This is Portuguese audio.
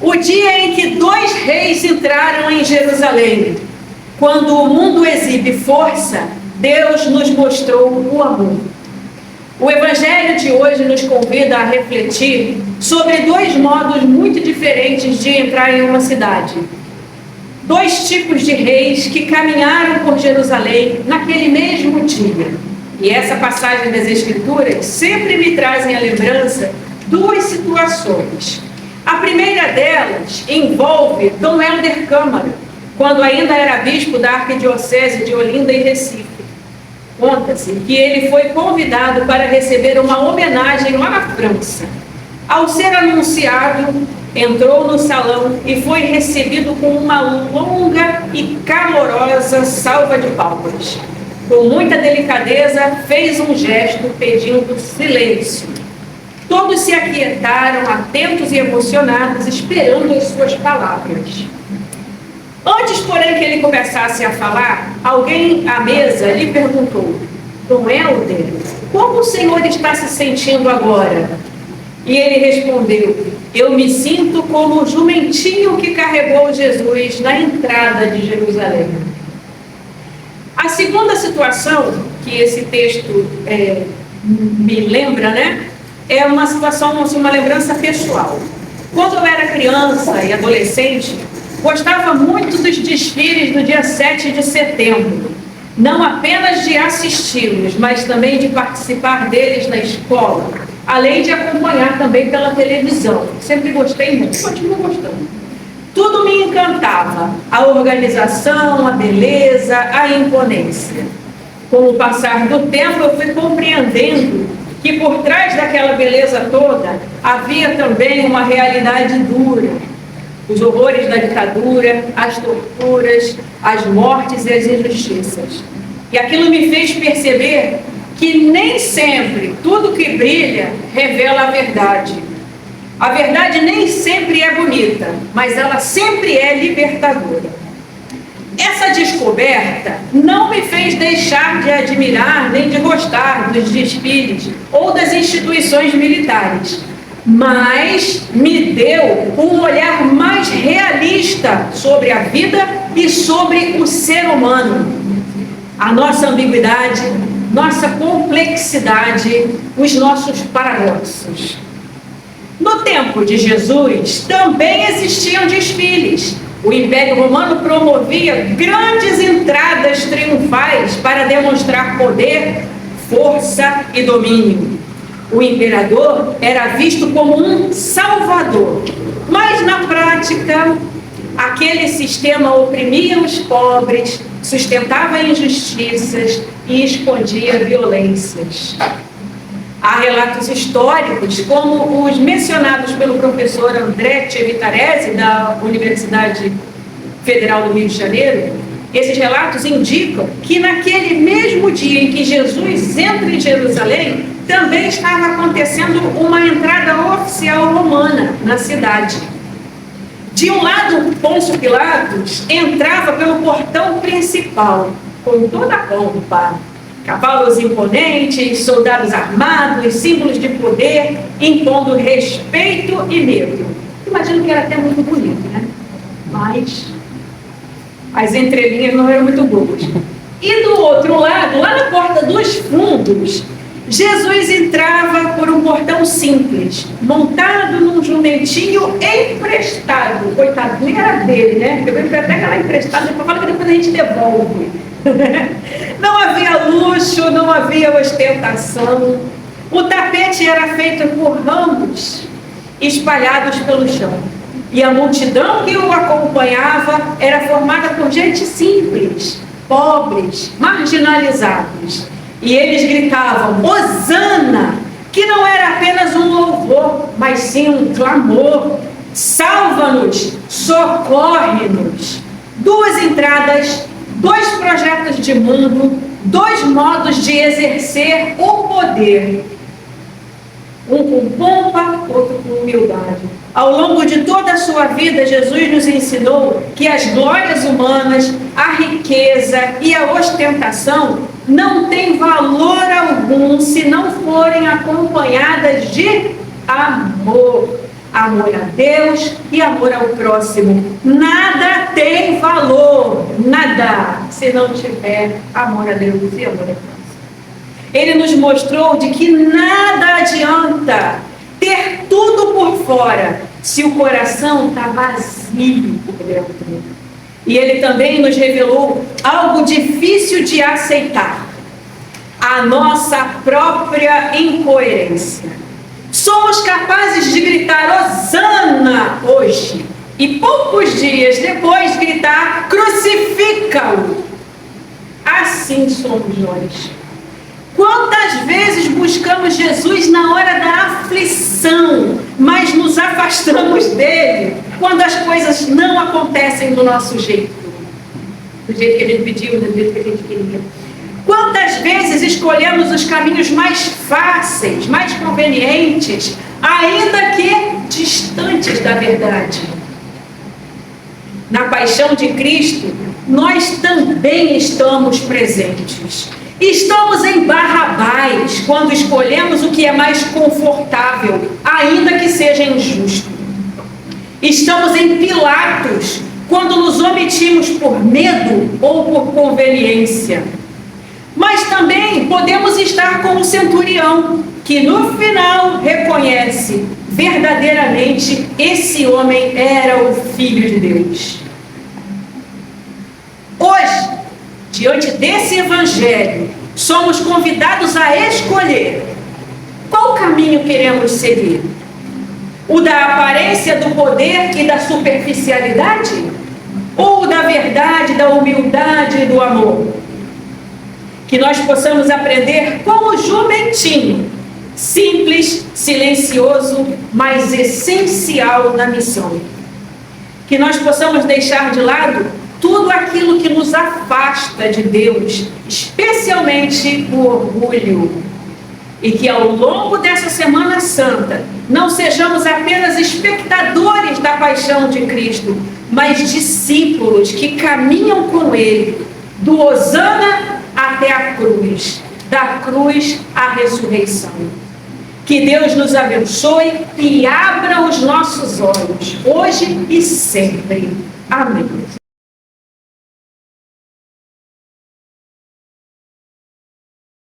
O dia em que dois reis entraram em Jerusalém. Quando o mundo exibe força, Deus nos mostrou o amor. O Evangelho de hoje nos convida a refletir sobre dois modos muito diferentes de entrar em uma cidade. Dois tipos de reis que caminharam por Jerusalém naquele mesmo dia. E essa passagem das Escrituras sempre me trazem à lembrança duas situações. A primeira delas envolve Dom Helder Câmara, quando ainda era bispo da Arquidiocese de Olinda e Recife. Conta-se que ele foi convidado para receber uma homenagem lá na França. Ao ser anunciado, entrou no salão e foi recebido com uma longa e calorosa salva de palmas. Com muita delicadeza, fez um gesto pedindo silêncio. Todos se aquietaram, atentos e emocionados, esperando as suas palavras. Antes, porém, que ele começasse a falar, alguém à mesa lhe perguntou: Dom Helder, como o senhor está se sentindo agora? E ele respondeu: eu me sinto como o jumentinho que carregou Jesus na entrada de Jerusalém. A segunda situação que esse texto me lembra, né? É uma situação, uma lembrança pessoal. Quando eu era criança e adolescente, gostava muito dos desfiles do dia 7 de setembro. Não apenas de assisti-los, mas também de participar deles na escola, além de acompanhar também pela televisão. Sempre gostei muito, continuo gostando. Tudo me encantava, a organização, a beleza, a imponência. Com o passar do tempo, eu fui compreendendo que por trás daquela beleza toda havia também uma realidade dura. Os horrores da ditadura, as torturas, as mortes e as injustiças. E aquilo me fez perceber que nem sempre tudo que brilha revela a verdade. A verdade nem sempre é bonita, mas ela sempre é libertadora. Essa descoberta não me fez deixar de admirar nem de gostar dos desfiles ou das instituições militares, mas me deu um olhar mais realista sobre a vida e sobre o ser humano. A nossa ambiguidade, nossa complexidade, os nossos paradoxos. No tempo de Jesus, também existiam desfiles. O Império Romano promovia grandes entradas triunfais para demonstrar poder, força e domínio. O imperador era visto como um salvador, mas na prática, aquele sistema oprimia os pobres, sustentava injustiças e escondia violências. Há relatos históricos, como os mencionados pelo professor André Chevitarese, da Universidade Federal do Rio de Janeiro. Esses relatos indicam que naquele mesmo dia em que Jesus entra em Jerusalém, também estava acontecendo uma entrada oficial romana na cidade. De um lado, Pôncio Pilatos entrava pelo portão principal, com toda a pompa. Cavalos imponentes, soldados armados, símbolos de poder, impondo respeito e medo. Imagino que era até muito bonito, né? Mas as entrelinhas não eram muito boas. E do outro lado, lá na porta dos fundos, Jesus entrava por um portão simples, montado num jumentinho emprestado. Coitado, nem era dele, né? Eu até aquela emprestada, depois fala que depois a gente devolve. Não havia luxo, não havia ostentação. O tapete era feito por ramos espalhados pelo chão. E a multidão que o acompanhava era formada por gente simples, pobres, marginalizados. E eles gritavam: Hosana, que não era apenas um louvor, mas sim um clamor. Salva-nos, socorre-nos. Duas entradas, dois projetos de mundo, dois modos de exercer o poder. Um com pompa, outro com humildade. Ao longo de toda a sua vida, Jesus nos ensinou que as glórias humanas, a riqueza e a ostentação não têm valor algum se não forem acompanhadas de amor. amor a Deus e amor ao próximo. Nada tem valor, nada, se não tiver amor a Deus e amor ao próximo. Ele nos mostrou de que nada adianta ter tudo por fora se o coração está vazio por dentro. E ele também nos revelou algo difícil de aceitar: a nossa própria incoerência. Somos capazes de gritar Hosana hoje e poucos dias depois gritar crucifica-o. Assim somos nós. Quantas vezes buscamos Jesus na hora da aflição, mas nos afastamos dele quando as coisas não acontecem do nosso jeito, do jeito que a gente pediu, do jeito que a gente queria. Quantas vezes escolhemos os caminhos mais fáceis, mais convenientes, ainda que distantes da verdade? Na paixão de Cristo, nós também estamos presentes. Estamos em Barrabás quando escolhemos o que é mais confortável, ainda que seja injusto. Estamos em Pilatos quando nos omitimos por medo ou por conveniência. Mas também podemos estar com o centurião, que no final reconhece verdadeiramente esse homem era o Filho de Deus. Hoje, diante desse evangelho, somos convidados a escolher qual caminho queremos seguir. O da aparência, do poder e da superficialidade? Ou o da verdade, da humildade e do amor? Que nós possamos aprender como jumentinho, simples, silencioso, mas essencial na missão. Que nós possamos deixar de lado tudo aquilo que nos afasta de Deus, especialmente o orgulho. E que ao longo dessa Semana Santa não sejamos apenas espectadores da paixão de Cristo, mas discípulos que caminham com Ele, do Hosana até a cruz, da cruz à ressurreição. Que Deus nos abençoe e abra os nossos olhos, hoje e sempre. Amém.